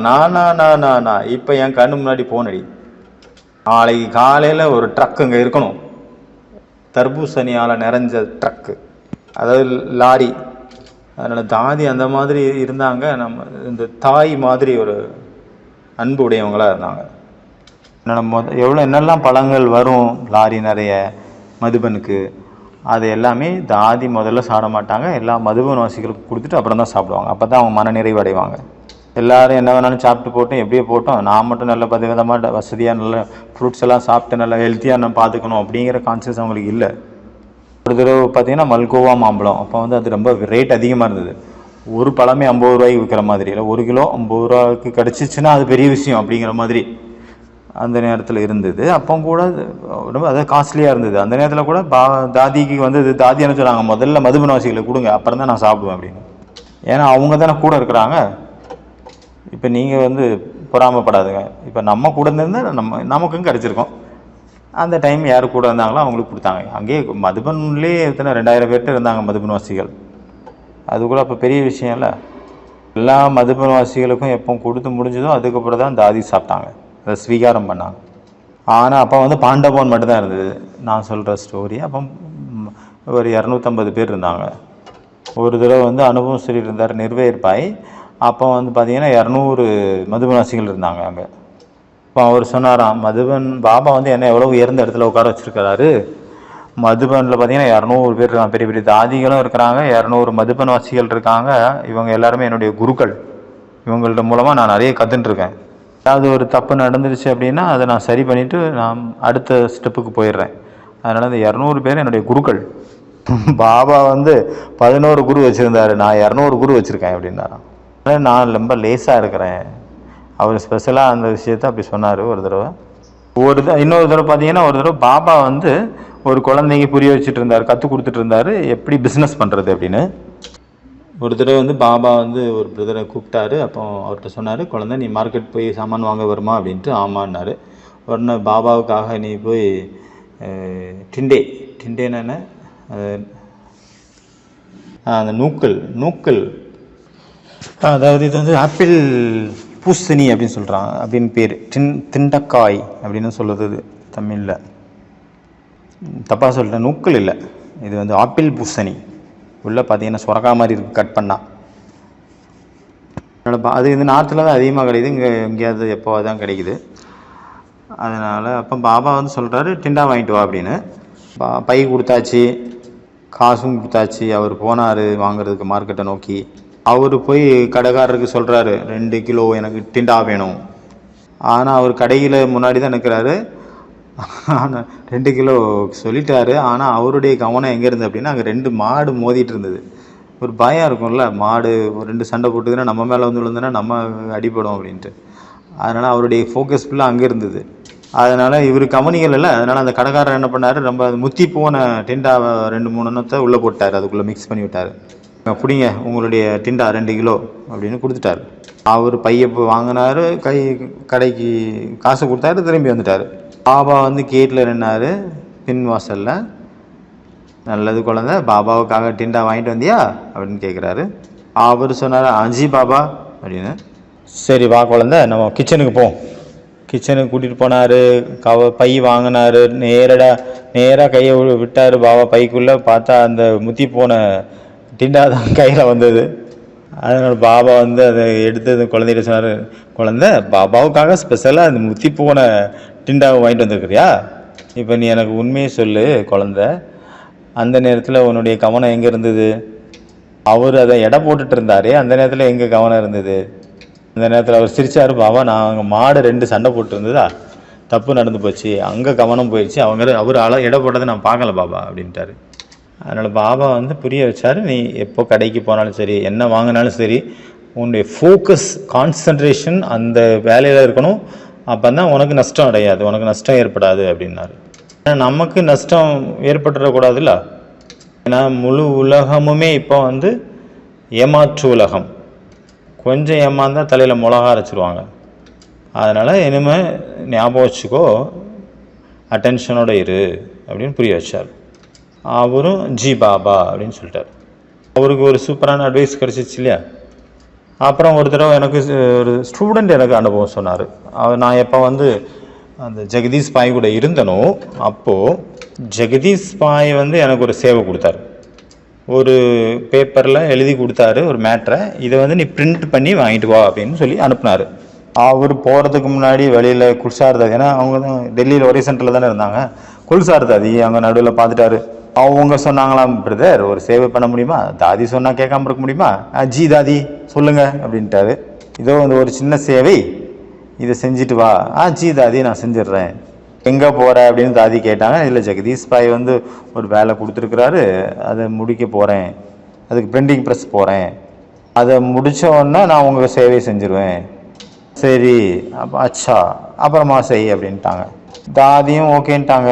நான் இப்போ என் கண்ணு முன்னாடி ஃபோன் அடி, நாளைக்கு காலையில் ஒரு ட்ரக் இங்கே இருக்கணும், தர்பூசணியால் நிறைஞ்ச ட்ரக்கு, அதாவது லாரி. அதனால் தாதி அந்த மாதிரி இருந்தாங்க. நம்ம இந்த தாய் மாதிரி ஒரு அன்பு உடையவங்களாக இருந்தாங்க. எவ்வளோ என்னெல்லாம் பழங்கள் வரும் லாரி நிறைய மதுபனுக்கு, அது எல்லாமே தாதி முதல்ல சாப்பிட மாட்டாங்க, எல்லா மதுபன்வாசிகளுக்கு கொடுத்துட்டு அப்புறம் தான் சாப்பிடுவாங்க. அப்போ தான் அவங்க மன நிறைவு அடைவாங்க. எல்லோரும் என்ன வேணாலும் சாப்பிட்டு போட்டோம், எப்படியோ போட்டோம், நான் மட்டும் நல்ல விதமாக வசதியாக நல்ல ஃப்ரூட்ஸ் எல்லாம் சாப்பிட்டு நல்லா ஹெல்த்தியாக நம்ம பார்த்துக்கணும் அப்படிங்கிற கான்சியஸ் அவங்களுக்கு இல்லை. ஒரு தடவை பார்த்தீங்கன்னா மல்கோவா மாம்பழம், அப்போ வந்து அது ரொம்ப ரேட் அதிகமாக இருந்தது. ஒரு பழமே 50 ரூபாய்க்கு விற்கிற மாதிரி இல்லை, 1 கிலோ 50 ரூபாய்க்கு கிடச்சிச்சின்னா அது பெரிய விஷயம் அப்படிங்கிற மாதிரி அந்த நேரத்தில் இருந்தது. அப்போ கூட ரொம்ப அதாவது காஸ்ட்லியாக இருந்தது. அந்த நேரத்தில் கூட தாதிக்கு வந்து தாதி என்ன சொன்னாங்க, முதல்ல மதுபன்வாசிகளை கொடுங்க, அப்புறம் தான் நான் சாப்பிடுவேன் அப்படின்னு. ஏன்னா அவங்க தானே கூட இருக்கிறாங்க. இப்போ நீங்கள் வந்து பொறாமப்படாதுங்க, இப்போ நம்ம கூட இருந்தால் நமக்கும் கிடச்சிருக்கோம். அந்த டைம் யார் கூட இருந்தாங்களோ அவங்களுக்கு கொடுத்தாங்க. அங்கேயே மதுபன்லேயே எத்தனை 2000 பேர்கிட்ட இருந்தாங்க மதுபன்வாசிகள். அது கூட அப்போ பெரிய விஷயம் இல்லை. எல்லா மதுபன்வாசிகளுக்கும் எப்போ கொடுத்து முடிஞ்சதோ அதுக்கப்புறம் தான் தாதி சாப்பிட்டாங்க, அதை ஸ்வீகாரம் பண்ணாங்க. ஆனால் அப்போ வந்து பாண்டவோன் மட்டும்தான் இருந்தது நான் சொல்கிற ஸ்டோரி. அப்போ ஒரு 250 பேர் இருந்தாங்க. ஒரு தடவை வந்து அனுபவம் சொல்லிட்டு இருந்தார் நிர்வேற்பாய். அப்போ வந்து பார்த்திங்கன்னா 200 மதுபன்வாசிகள் இருந்தாங்க அங்கே. இப்போ அவர் சொன்னாராம், பாபா வந்து என்ன எவ்வளோ உயர்ந்த இடத்துல உட்கார வச்சுருக்கிறாரு, மதுபனில் பார்த்திங்கன்னா 200 பேர் இருக்காங்க, பெரிய பெரிய தாதிகளும் இருக்கிறாங்க, 200 மதுபன்வாசிகள் இருக்காங்க. இவங்க எல்லாருமே என்னுடைய குருக்கள். இவங்கள்ட்ட மூலமாக நான் நிறைய கற்றுட்டுருக்கேன். ஏதாவது ஒரு தப்பு நடந்துருச்சு அப்படின்னா அதை நான் சரி பண்ணிவிட்டு நான் அடுத்த ஸ்டெப்புக்கு போயிடுறேன். அதனால் இந்த 200 பேர் என்னுடைய குருக்கள். பாபா வந்து 11 குரு வச்சுருந்தார், நான் 200 குரு வச்சுருக்கேன் அப்படின்னாராம். நான் ரொம்ப லேஸாக இருக்கிறேன். அவர் ஸ்பெஷலாக அந்த விஷயத்த அப்படி சொன்னார் ஒரு தடவை. இன்னொரு தடவை பார்த்தீங்கன்னா ஒரு தடவை பாபா வந்து ஒரு குழந்தைங்க புரிய வச்சுட்டு இருந்தார், கற்றுக் கொடுத்துட்டு இருந்தார் எப்படி பிஸ்னஸ் பண்ணுறது அப்படின்னு. ஒரு தடவை வந்து பாபா வந்து ஒரு பிரதரை கூப்பிட்டாரு. அப்போ அவர்கிட்ட சொன்னார், குழந்தை நீ மார்க்கெட் போய் சாமான் வாங்க வருமா அப்படின்ட்டு. ஆமான்னாரு. உடனே பாபாவுக்காக நீ போய் டிண்டேன்னு அந்த நூக்கல் அதாவது இது வந்து ஆப்பிள் பூசணி அப்படின்னு சொல்கிறான் அப்படின்னு பேர். திண்டக்காய் அப்படின்னு சொல்லுது தமிழில். தப்பாக சொல்லிட்டேன், நூக்கல் இல்லை, இது வந்து ஆப்பிள் பூசணி. உள்ளே பார்த்தீங்கன்னா சுரக்காய் மாதிரி இருக்குது கட் பண்ணால். அது இந்த நார்த்தில் தான் அதிகமாக கிடைக்குது, இங்கே எங்கேயாவது எப்போ தான் கிடைக்குது. அதனால் அப்போ பாபா வந்து சொல்கிறாரு டிண்டா வாங்கிட்டு வா அப்படின்னு. பை கொடுத்தாச்சு, காசும் கொடுத்தாச்சு. அவர் போனார் வாங்குறதுக்கு மார்க்கெட்டை நோக்கி. அவர் போய் கடைக்காரருக்கு சொல்கிறாரு 2 கிலோ எனக்கு டிண்டா வேணும். ஆனால் அவர் கடையில் முன்னாடி தான் நிற்கிறாரு. ஆனால் 2 கிலோ சொல்லிட்டாரு. ஆனால் அவருடைய கவனம் எங்கே இருந்தது அப்படின்னா, அங்கே 2 மாடு மோதிட்டு இருந்தது. ஒரு பயம் இருக்கும்ல, மாடு 2 சண்டை போட்டுதுன்னா நம்ம மேலே வந்து விழுந்தோன்னா நம்ம அடிப்படும் அப்படின்ட்டு. அதனால் அவருடைய ஃபோக்கஸ் ஃபுல்லாக அங்கே இருந்தது. அதனால் இவர் கவனிக்கல. அதனால் அந்த கடைக்காரர் என்ன பண்ணார், ரொம்ப முத்தி போன டிண்டாவை 2-3 எண்ணத்தை உள்ளே போட்டார், அதுக்குள்ளே மிக்ஸ் பண்ணி விட்டார். பிடிங்க உங்களுடைய டிண்டா 2 கிலோ அப்படின்னு கொடுத்துட்டார். அவர் பையை வாங்கினார், கடைக்கு காசு கொடுத்தாரு, திரும்பி வந்துட்டார். பாபா வந்து கேட்டில் நின்னார் பின் வாசலில். நல்லது குழந்தை, பாபாவுக்காக டிண்டா வாங்கிட்டு வந்தியா அப்படின்னு கேட்குறாரு. அவர் சொன்னார் அஜி பாபா அப்படின்னு. சரி வா குழந்தை நம்ம கிச்சனுக்கு போவோம். கிச்சனுக்கு கூட்டிகிட்டு போனார். பை வாங்கினார். நேராக கையை விட்டார் பாபா பைக்குள்ளே. பார்த்தா அந்த முத்தி போன டிண்டா தான் கையில் வந்தது. அதனால் பாபா வந்து அதை எடுத்து குழந்தைகிட்ட சொன்னார், குழந்தை பாபாவுக்காக ஸ்பெஷலாக அந்த முத்தி போன டிண்டாவை வாங்கிட்டு வந்துருக்குறியா? இப்போ நீ எனக்கு உண்மையை சொல்லு குழந்தை, அந்த நேரத்தில் உன்னுடைய கவனம் எங்கே இருந்தது? அவர் அதை எடை போட்டுட்டு இருந்தார், அந்த நேரத்தில் எங்கே கவனம் இருந்தது? அந்த நேரத்தில் அவர் சிரிச்சார். பாபா நாங்கள் மாடு 2 சண்டை போட்டு இருந்ததா, தப்பு நடந்து போச்சு, அங்கே கவனம் போயிடுச்சு, அவர் எடை போட்டதை நான் பார்க்கல பாபா அப்படின்ட்டாரு. அதனால் பாபா வந்து புரிய வச்சார், நீ எப்போ கடைக்கு போனாலும் சரி, என்ன வாங்கினாலும் சரி, உன்னுடைய ஃபோக்கஸ் கான்சன்ட்ரேஷன் அந்த வேலையில் இருக்கணும். அப்போ தான் உனக்கு நஷ்டம் அடையாது, உனக்கு நஷ்டம் ஏற்படாது அப்படின்னாரு. ஏன்னா நமக்கு நஷ்டம் ஏற்பட்டுறக்கூடாதுல்ல. ஏன்னா முழு உலகமுமே இப்போ வந்து ஏமாற்று உலகம். கொஞ்சம் ஏமாந்தால் தலையில் மிளகா அரைச்சிருவாங்க. அதனால் இனிமேல் ஞாபகம் வச்சுக்கோ, அட்டென்ஷனோட இரு அப்படின்னு புரிய வச்சார். அவரும் ஜி பாபா அப்படின்னு சொல்லிட்டார். அவருக்கு ஒரு சூப்பரான அட்வைஸ் கிடச்சிச்சு இல்லையா. அப்புறம் ஒரு தடவை எனக்கு ஒரு ஸ்டூடெண்ட் எனக்கு அனுபவம் சொன்னார். நான் எப்போ வந்து அந்த ஜெகதீஷ் பாய் கூட இருந்தனோ அப்போது ஜெகதீஷ் பாய் வந்து எனக்கு ஒரு சேவை கொடுத்தாரு. ஒரு பேப்பரில் எழுதி கொடுத்தாரு ஒரு மேட்ரை, இதை வந்து நீ பிரிண்ட் பண்ணி வாங்கிட்டு வா அப்படின்னு சொல்லி அனுப்புனார். அவர் போகிறதுக்கு முன்னாடி வெளியில் குல்சார் தாதி, ஏன்னா அவங்க தான் டெல்லியில் ஒரே சென்டரில் தானே இருந்தாங்க, குல்சார் தாதி அங்கே நடுவில் பார்த்துட்டாரு. அவங்க சொன்னாங்களாம், பிரதர் ஒரு சேவை பண்ண முடியுமா? தாதி சொன்னால் கேட்காம இருக்க முடியுமா? ஜி தாதி சொல்லுங்கள் அப்படின்ட்டாரு. இதோ வந்து ஒரு சின்ன சேவை, இதை செஞ்சுட்டு வா. ஜி தாதி நான் செஞ்சிடுறேன். எங்கே போகிற அப்படின்னு தாதி கேட்டாங்க. இல்லை ஜெகதீஷ் பாய் வந்து ஒரு வேலை கொடுத்துருக்குறாரு, அதை முடிக்க போகிறேன், அதுக்கு பிரிண்டிங் ப்ரெஸ் போகிறேன், அதை முடித்த உடனே நான் உங்கள் சேவை செஞ்சுருவேன். சரி அப்போ அச்சா அப்புறமா செய் அப்படின்ட்டாங்க. தாதியும் ஓகேன்ட்டாங்க.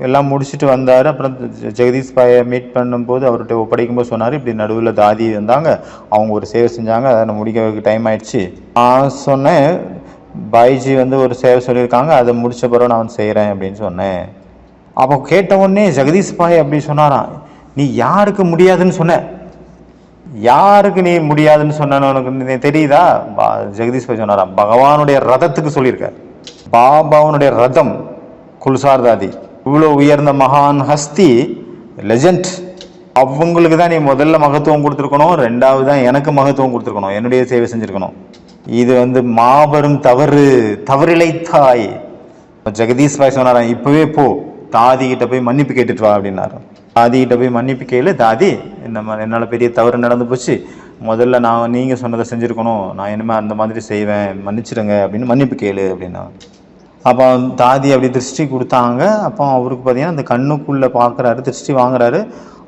எல்லாம் முடிச்சுட்டு வந்தார். அப்புறம் ஜெகதீஷ் பாயை மீட் பண்ணும்போது அவர்கிட்ட ஒப்படைக்கும்போது சொன்னார், இப்படி நடுவில் தாதி வந்தாங்க, அவங்க ஒரு சேவை செஞ்சாங்க, அதை முடிக்க டைம் ஆயிடுச்சு. நான் சொன்னேன் பாய்ஜி வந்து ஒரு சேவை சொல்லியிருக்காங்க, அதை முடித்த பிறகு நான் வந்து செய்கிறேன் அப்படின்னு சொன்னேன். அப்போ கேட்ட உடனே ஜெகதீஷ் பாய் அப்படி சொன்னாராம், நீ யாருக்கு முடியாதுன்னு சொன்ன? யாருக்கு நீ முடியாதுன்னு சொன்னு உனக்கு தெரியுதா? ஜெகதீஷ் பாய் சொன்னாராம், பகவானுடைய ரதத்துக்கு சொல்லியிருக்க. பாபாவுனுடைய ரதம் குல்சார் தாதி, இவ்வளோ உயர்ந்த மகான் ஹஸ்தி, லெஜண்ட், அவங்களுக்கு தான் நீ முதல்ல மகத்துவம் கொடுத்துருக்கணும், 2வது தான் எனக்கு மகத்துவம் கொடுத்துருக்கணும், என்னுடைய சேவை செஞ்சுருக்கணும். இது வந்து மாபெரும் தவறிழைத்தாய். ஜெகதீஷ் பாய் சொன்னாராம், இப்போவே போ தாதிகிட்ட போய் மன்னிப்பு கேட்டுட்டு வா அப்படின்னாரு. தாதிகிட்ட போய் மன்னிப்பு கேளு, தாதி என்னால் பெரிய தவறு நடந்து போச்சு, முதல்ல நீங்கள் சொன்னதை செஞ்சுருக்கணும், நான் இனிமேல் அந்த மாதிரி செய்வேன், மன்னிச்சிடுங்க அப்படின்னு மன்னிப்பு கேளு அப்படின்னா. அப்போ தாதி அப்படி திருஷ்டி கொடுத்தாங்க. அப்போ அவருக்கு பார்த்தீங்கன்னா அந்த கண்ணுக்குள்ளே பார்க்குறாரு, திருஷ்டி வாங்குறாரு.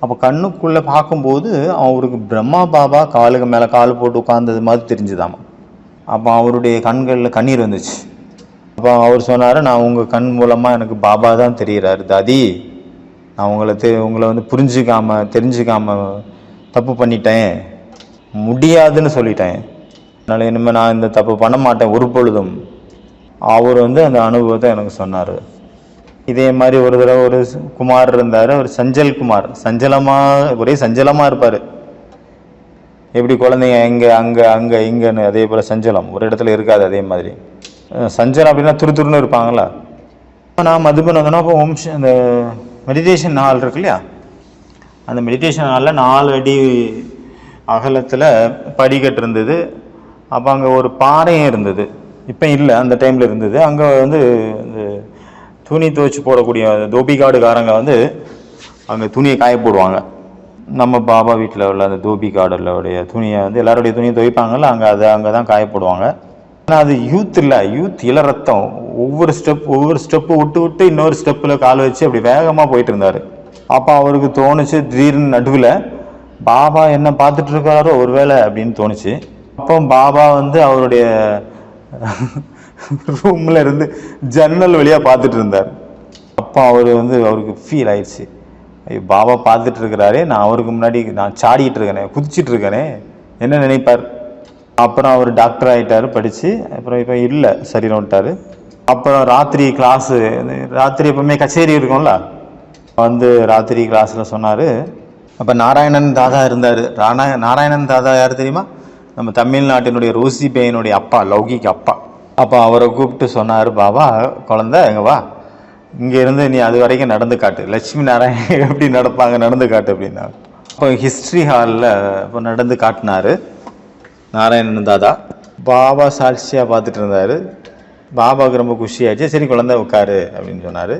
அப்போ கண்ணுக்குள்ளே பார்க்கும்போது அவருக்கு பிரம்மா பாபா காலுக்கு மேலே கால் போட்டு உட்கார்ந்தது மாதிரி தெரிஞ்சுதாமா. அப்போ அவருடைய கண்களில் கண்ணீர் வந்துச்சு. அப்போ அவர் சொன்னார், நான் உங்கள் கண் மூலமாக எனக்கு பாபா தான் தெரிகிறாரு தாதி, நான் உங்களை வந்து தெரிஞ்சுக்காம தப்பு பண்ணிட்டேன், முடியாதுன்னு சொல்லிட்டேன், அதனால் இனிமேல் நான் இந்த தப்பு பண்ண மாட்டேன் ஒரு பொழுதும். அவர் வந்து அந்த அனுபவத்தை எனக்கு சொன்னார். இதே மாதிரி ஒரு தடவை ஒரு குமார் இருந்தார், ஒரு சஞ்சல் குமார். ஒரே சஞ்சலமாக இருப்பார். எப்படி குழந்தைங்க எங்கே அங்கே அங்கே இங்கேன்னு, அதே போல் சஞ்சலம் ஒரு இடத்துல இருக்காது. அதே மாதிரி சஞ்சலம் அப்படின்னா துருத்துருன்னு இருப்பாங்களா. நான் மதுபன் வந்தோன்னா அப்போ அந்த மெடிடேஷன் ஹால் இருக்கு இல்லையா, அந்த மெடிடேஷன் ஹாலில் 4 அடி அகலத்தில் படிக்கட்டு இருந்தது. அப்போ அங்கே ஒரு பாறையும் இருந்தது. இப்போ இல்லை, அந்த டைமில் இருந்தது. அங்கே வந்து இந்த துணி துவைச்சி போடக்கூடிய தோபிகாடுக்காரங்க வந்து அங்கே துணியை காய போடுவாங்க. நம்ம பாபா வீட்டில் உள்ள அந்த தோபிகாடுடைய துணியை வந்து எல்லாருடைய துணியை துவைப்பாங்கல்ல, அங்கே தான் காய போடுவாங்க. ஆனால் அது யூத் இல்லை, யூத் இளரத்தம். ஒவ்வொரு ஸ்டெப்பு விட்டு இன்னொரு ஸ்டெப்பில் கால் வச்சு அப்படி வேகமாக போயிட்டு இருந்தார். அப்போ அவருக்கு தோணுச்சு, திடீர்னு நடுவில் பாபா என்ன பார்த்துட்டு இருக்காரோ ஒருவேளை அப்படின்னு தோணுச்சு. அப்போ பாபா வந்து அவருடைய ரூமில் இருந்து ஜன்னல் வழியாக பார்த்துட்டு இருந்தார். அப்போ அவருக்கு ஃபீல் ஆயிடுச்சு, ஐயோ பாபா பார்த்துட்டு இருக்கிறாரே, நான் அவருக்கு முன்னாடி நான் சாடிட்டு இருக்கேனே, குதிச்சிட்டு இருக்கேனே, என்ன நினைப்பார். அப்புறம் அவர் டாக்டர் ஆகிட்டார் படித்து. அப்புறம் இப்போ இல்லை, சரீரம் விட்டார். அப்புறம் ராத்திரி கிளாஸு, ராத்திரி எப்பவுமே கச்சேரி இருக்கும்ல, வந்து ராத்திரி கிளாஸில் சொன்னார். அப்போ நாராயணன் தாதா இருந்தார். நாராயணன் தாதா யார் தெரியுமா? நம்ம தமிழ்நாட்டினுடைய ரோசி பேயனுடைய அப்பா, லௌகிக் அப்பா. அப்போ அவரை கூப்பிட்டு சொன்னார், பாபா குழந்தை எங்க வா, இங்கே இருந்து நீ அது வரைக்கும் நடந்து காட்டு, லட்சுமி நாராயணன் எப்படி நடப்பாங்க நடந்து காட்டு அப்படின்னா. அப்போ ஹிஸ்ட்ரி ஹாலில் இப்போ நடந்து காட்டினார் நாராயணன் தாதா. பாபா சாட்சியாக பார்த்துட்டு இருந்தார். பாபாவுக்கு ரொம்ப குஷியாச்சு. சரி குழந்தை உட்காரு அப்படின்னு சொன்னார்.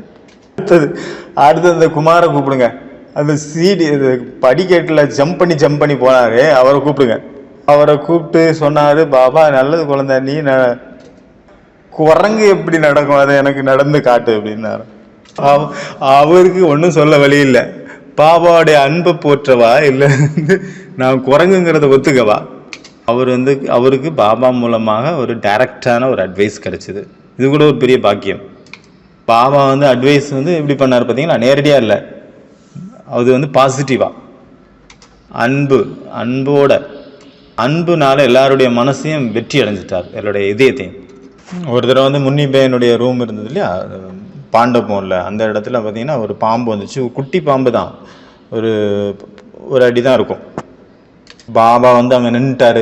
அடுத்தது அந்த குமாரை கூப்பிடுங்க, அந்த படிக்கட்டில் ஜம்ப் பண்ணி போனார், அவரை கூப்பிடுங்க. அவரை கூப்பிட்டு சொன்னார், பாபா நல்லது குழந்தை, நீ குரங்கு எப்படி நடக்கும் அதை எனக்கு நடந்து காட்டு அப்படின்னாரு. அவருக்கு ஒன்றும் சொல்ல வழி இல்லை. பாபாவுடைய அன்பை போற்றவா இல்லை நான் குரங்குங்கிறத ஒத்துக்கவா. அவருக்கு பாபா மூலமாக ஒரு டைரக்டான ஒரு அட்வைஸ் கிடைச்சிது. இது கூட ஒரு பெரிய பாக்கியம். பாபா அட்வைஸ் எப்படி பண்ணார் பார்த்தீங்கன்னா, நேரடியாக இல்லை, அது பாசிட்டிவாக அன்புனால எல்லாருடைய மனசையும் வெற்றி அடைஞ்சிட்டார், எல்லாருடைய இதயத்தையும். ஒரு தடவை முன்னிப்பையனுடைய ரூம் இருந்தது இல்லையா, பாண்டபோனில், அந்த இடத்துல பார்த்தீங்கன்னா ஒரு பாம்பு வந்துச்சு. குட்டி பாம்பு தான், ஒரு அடி தான் இருக்கும். பாபா அங்கே நின்றுட்டார்.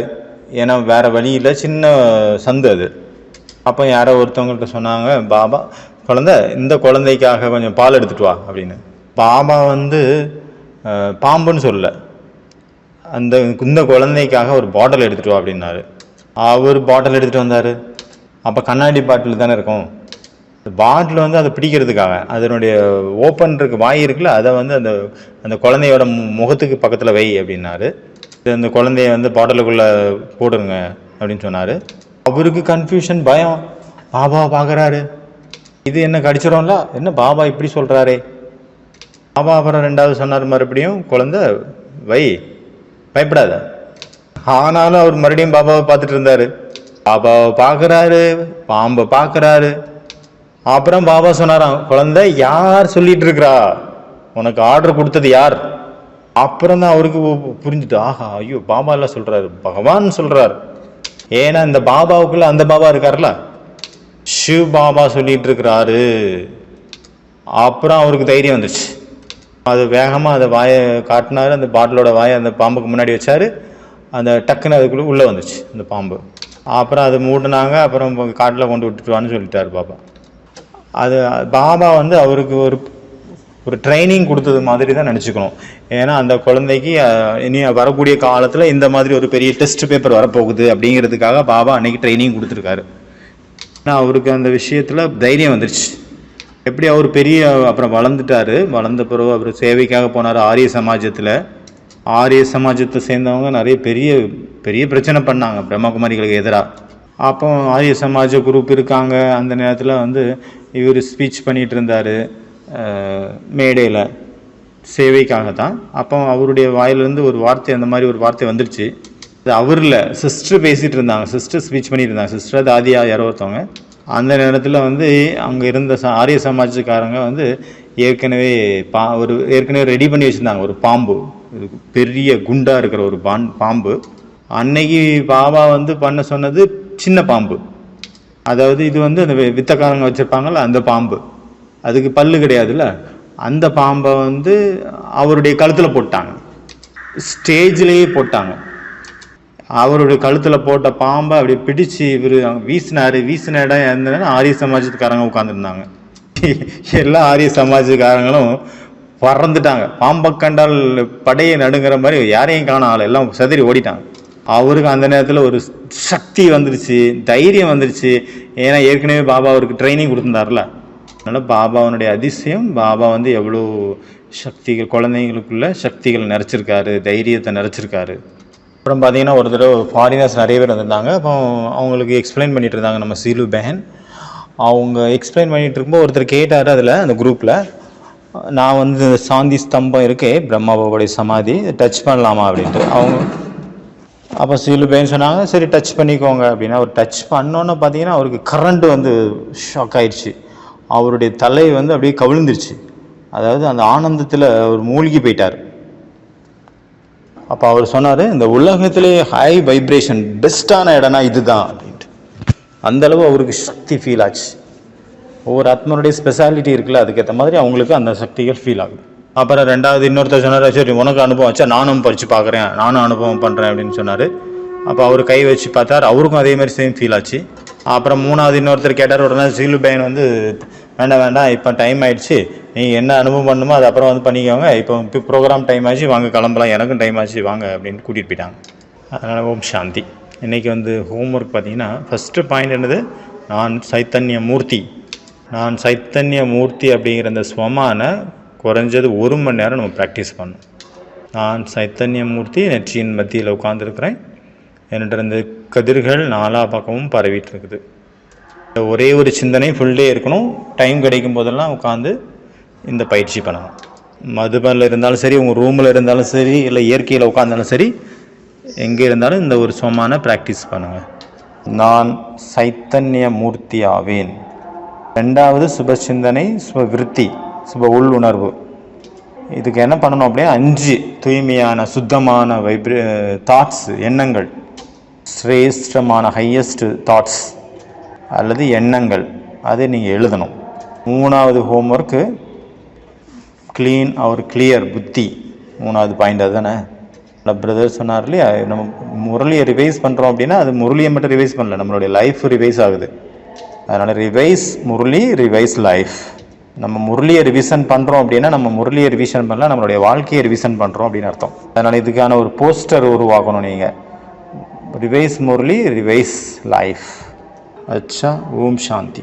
ஏன்னா வேறு வழி இல்லை, சின்ன சந்து அது. அப்போ யாரோ ஒருத்தவங்கள்ட்ட சொன்னாங்க, பாபா குழந்தை இந்த குழந்தைக்காக கொஞ்சம் பால் எடுத்துகிட்டு வா அப்படின்னு. பாபா பாம்புன்னு சொல்லலை, இந்த குழந்தைக்காக ஒரு பாட்டில் எடுத்துகிட்டு வா அப்படின்னாரு. அவர் பாட்டில் எடுத்துகிட்டு வந்தார். அப்போ கண்ணாடி பாட்டில் தானே இருக்கும், பாட்டில் அதை பிடிக்கிறதுக்காக அதனுடைய ஓப்பன் இருக்கு வாய் இருக்குல்ல, அதை அந்த குழந்தையோட முகத்துக்கு பக்கத்தில் வை அப்படின்னாரு. அந்த குழந்தைய பாட்டிலுக்குள்ளே போடுங்க அப்படின்னு சொன்னார். அவருக்கு கன்ஃபியூஷன், பயம். பாபாவை பார்க்குறாரு, இது என்ன கடிச்சிடும்ல, என்ன பாபா இப்படி சொல்கிறாரே. பாபா அப்புறம் 2வது சொன்னார், மறுபடியும் குழந்தை வை, பயப்படாத. ஆனாலும் அவர் மறுபடியும் பாபாவை பார்த்துட்டு இருந்தார். பாபாவை பார்க்குறாரு, பாம்பை பார்க்குறாரு. அப்புறம் பாபா சொன்னாராம், குழந்தை யார் சொல்லிட்டு இருக்கிறா, உனக்கு ஆர்டர் கொடுத்தது யார்? அப்புறம் தான் அவருக்கு புரிஞ்சுட்டு, ஆஹா ஐயோ பாபா எல்லாம் சொல்றாரு, பகவான் சொல்றாரு. ஏன்னா இந்த பாபாவுக்குள்ள அந்த பாபா இருக்காருல்ல, சிவ் பாபா சொல்லிட்டு இருக்கிறாரு. அப்புறம் அவருக்கு தைரியம் வந்துச்சு. அது வேகமாக அதை வாயை காட்டினாரு, அந்த பாட்டிலோட வாயை அந்த பாம்புக்கு முன்னாடி வச்சாரு. அந்த டக்குன்னு அதுக்குள்ளே உள்ளே வந்துச்சு அந்த பாம்பு. அப்புறம் அதை மூடினாங்க. அப்புறம் காட்டில் கொண்டு விட்டுட்டுவான்னு சொல்லிட்டார் பாபா. அது பாபா அவருக்கு ஒரு ட்ரைனிங் கொடுத்தது மாதிரி தான் நினச்சிக்கணும். ஏன்னா அந்த குழந்தைக்கு இனி வரக்கூடிய காலத்தில் இந்த மாதிரி ஒரு பெரிய டெஸ்ட் பேப்பர் வரப்போகுது அப்படிங்கிறதுக்காக பாபா அன்னைக்கு ட்ரைனிங் கொடுத்துருக்காரு. ஆனால் அவருக்கு அந்த விஷயத்தில் தைரியம் வந்துருச்சு. எப்படி அவர் அப்புறம் வளர்ந்துட்டார். வளர்ந்த பிறகு அவர் சேவைக்காக போனார் ஆரிய சமாஜத்தில். ஆரிய சமாஜத்தை சேர்ந்தவங்க நிறைய பெரிய பெரிய பிரச்சனை பண்ணாங்க பிரம்மகுமாரிகளுக்கு எதிராக. அப்போ ஆரிய சமாஜ குரூப் இருக்காங்க. அந்த நேரத்தில் இவர் ஸ்பீச் பண்ணிகிட்டு இருந்தார் மேடையில், சேவைக்காக தான். அப்போ அவருடைய வாயிலிருந்து ஒரு வார்த்தை, அந்த மாதிரி ஒரு வார்த்தை வந்துடுச்சு. அது அவரில் சிஸ்டர் பேசிகிட்டு இருந்தாங்க, சிஸ்டர் ஸ்பீச் பண்ணிட்டு இருந்தாங்க. சிஸ்டர் தாதியா யாரோ ஒருத்தவங்க. அந்த நேரத்தில் அங்கே இருந்த ஆரிய சமாஜக்காரங்க ஏற்கனவே ரெடி பண்ணி வச்சுருந்தாங்க ஒரு பாம்பு, பெரிய குண்டாக இருக்கிற ஒரு பாம்பு. அன்னைக்கு பாபா பண்ண சொன்னது சின்ன பாம்பு. அதாவது இது அந்த வித்தக்காரங்க வச்சுருப்பாங்கள்ல அந்த பாம்பு. அதுக்கு பல்லு கிடையாதுல்ல, அந்த பாம்பை வந்து அவருடைய கழுத்தில் போட்டாங்க, ஸ்டேஜ்லேயே போட்டாங்க. அவருடைய கழுத்தில் போட்ட பாம்பை அப்படி பிடிச்சி இவர் வீசின இடம் எந்தனா ஆரிய சமாஜத்துக்காரங்க உட்காந்துருந்தாங்க. எல்லா ஆரிய சமாஜக்காரங்களும் பறந்துட்டாங்க. பாம்பை கண்டால் படையை நடுங்கிற மாதிரி யாரையும் காண ஆள் எல்லாம் செதறி ஓடிட்டாங்க. அவருக்கு அந்த நேரத்தில் ஒரு சக்தி வந்துருச்சு, தைரியம் வந்துருச்சு. ஏன்னா ஏற்கனவே பாபா அவருக்கு ட்ரைனிங் கொடுத்துருந்தார்ல. அதனால் பாபாவனுடைய அதிசயம், பாபா வந்து எவ்வளோ சக்திகள், குழந்தைங்களுக்குள்ள சக்திகள் நிறைச்சிருக்காரு, தைரியத்தை நிறைச்சிருக்காரு. அப்புறம் பார்த்தீங்கன்னா ஒரு தடவை ஃபாரினர்ஸ் நிறைய பேர் வந்திருந்தாங்க. அப்போ அவங்களுக்கு எக்ஸ்பிளைன் பண்ணிகிட்டு இருந்தாங்க நம்ம சீலு பெஹன். அவங்க எக்ஸ்பிளைன் பண்ணிகிட்டு இருக்கும்போது ஒருத்தர் கேட்டார் அதில், அந்த குரூப்பில், நான் வந்து சாந்தி ஸ்தம்பம் இருக்கே பிரம்மாபாவுடைய சமாதி டச் பண்ணலாமா அப்படின்ட்டு. அவங்க அப்போ சீலு பெஹன் சொன்னாங்க, சரி டச் பண்ணிக்கோங்க அப்படின்னா. அவர் டச் பண்ணோன்னு பார்த்தீங்கன்னா அவருக்கு கரண்ட் வந்து ஷாக் ஆயிடுச்சு. அவருடைய தலை வந்து அப்படியே கவிழ்ந்துருச்சு. அதாவது அந்த ஆனந்தத்தில் அவர் மூழ்கி போயிட்டார். அப்போ அவர் சொன்னார், இந்த உலகத்திலே ஹை வைப்ரேஷன் பெஸ்ட்டான இடம்னா இதுதான் அப்படின்ட்டு. அந்தளவு அவருக்கு சக்தி ஃபீல் ஆச்சு. ஒவ்வொரு ஆத்மனுடைய ஸ்பெஷாலிட்டி இருக்குல்ல, அதுக்கேற்ற மாதிரி அவங்களுக்கு அந்த சக்திகள் ஃபீல் ஆகுது. அப்புறம் ரெண்டாவது இன்னொருத்தர் சொன்னார், சரி உனக்கு அனுபவம் வச்சா நானும் படித்து பார்க்குறேன், நானும் அனுபவம் பண்ணுறேன் அப்படின்னு சொன்னார். அப்போ அவர் கை வச்சு பார்த்தார், அவருக்கும் அதே மாதிரி சேம் ஃபீல் ஆச்சு. அப்புறம் மூணாவது இன்னொருத்தர் கேட்டார். உடனே சீலு பையன் வந்து, வேண்டாம் இப்போ டைம் ஆகிடுச்சு, நீங்கள் என்ன அனுபவம் பண்ணுமோ அது அப்புறம் வந்து பண்ணிக்கோங்க, இப்போ ப்ரோக்ராம் டைம் ஆச்சு, வாங்க கிளம்பலாம், எனக்கும் டைம் ஆச்சு வாங்க அப்படின்னு கூட்டிகிட்டு போயிட்டாங்க. அதனால் ஓம் சாந்தி. இன்றைக்கி வந்து ஹோம் ஒர்க் பார்த்தீங்கன்னா ஃபஸ்ட்டு பாயிண்ட் என்னது, நான் சைத்தன்ய மூர்த்தி. நான் சைத்தன்ய மூர்த்தி அப்படிங்கிற அந்த ஸ்வமான குறைஞ்சது 1 மணி நேரம் நம்ம ப்ராக்டிஸ் பண்ணணும். நான் சைத்தன்ய மூர்த்தி, நெற்றியின் மத்தியில் உட்காந்துருக்குறேன், என்கிட்ட இந்த கதிர்கள் 4 பக்கமும் பரவிட்டு இருக்குது. ஒரே ஒரு சிந்தனை ஃபுல் டே இருக்கணும். டைம் கிடைக்கும் போதெல்லாம் உட்காந்து இந்த பயிற்சி பண்ணணும். மதுபனில் இருந்தாலும் சரி, உங்கள் ரூமில் இருந்தாலும் சரி, இல்லை இயற்கையில் உட்காந்தாலும் சரி, எங்கே இருந்தாலும் இந்த ஒரு சுகமான ப்ராக்டிஸ் பண்ணுங்கள். நான் சைத்தன்ய மூர்த்தி ஆவேன். 2வது சுப சிந்தனை, சுப விருத்தி, சுப உள்ளுணர்வு. இதுக்கு என்ன பண்ணணும் அப்படியே 5 தூய்மையான சுத்தமான தாட்ஸ், எண்ணங்கள், சிரேஷ்டமான ஹையஸ்ட் தாட்ஸ் அல்லது எண்ணங்கள், அதை நீங்கள் எழுதணும். 3வது ஹோம்ஒர்க்கு க்ளீன் அவர் கிளியர் புத்தி. 3வது பாயிண்ட் அதுதானே. பிரதர் சொன்னார் இல்லையா, நம்ம முரளியை ரிவைஸ் பண்ணுறோம் அப்படின்னா அது முரளியை மட்டும் ரிவைஸ் பண்ணல, நம்மளுடைய லைஃப் ரிவைஸ் ஆகுது. அதனால் ரிவைஸ் முரளி, ரிவைஸ் லைஃப். நம்ம முரளியை ரிவிஷன் பண்ணுறோம் அப்படின்னா நம்ம முரளியை ரிவிஷன் பண்ணல, நம்மளுடைய வாழ்க்கையை ரிவிஷன் பண்ணுறோம் அப்படின்னு அர்த்தம். அதனால் இதுக்கான ஒரு போஸ்டர் உருவாக்கணும் நீங்கள். Revise Murali, revise life. अच्छा, ओम शांति।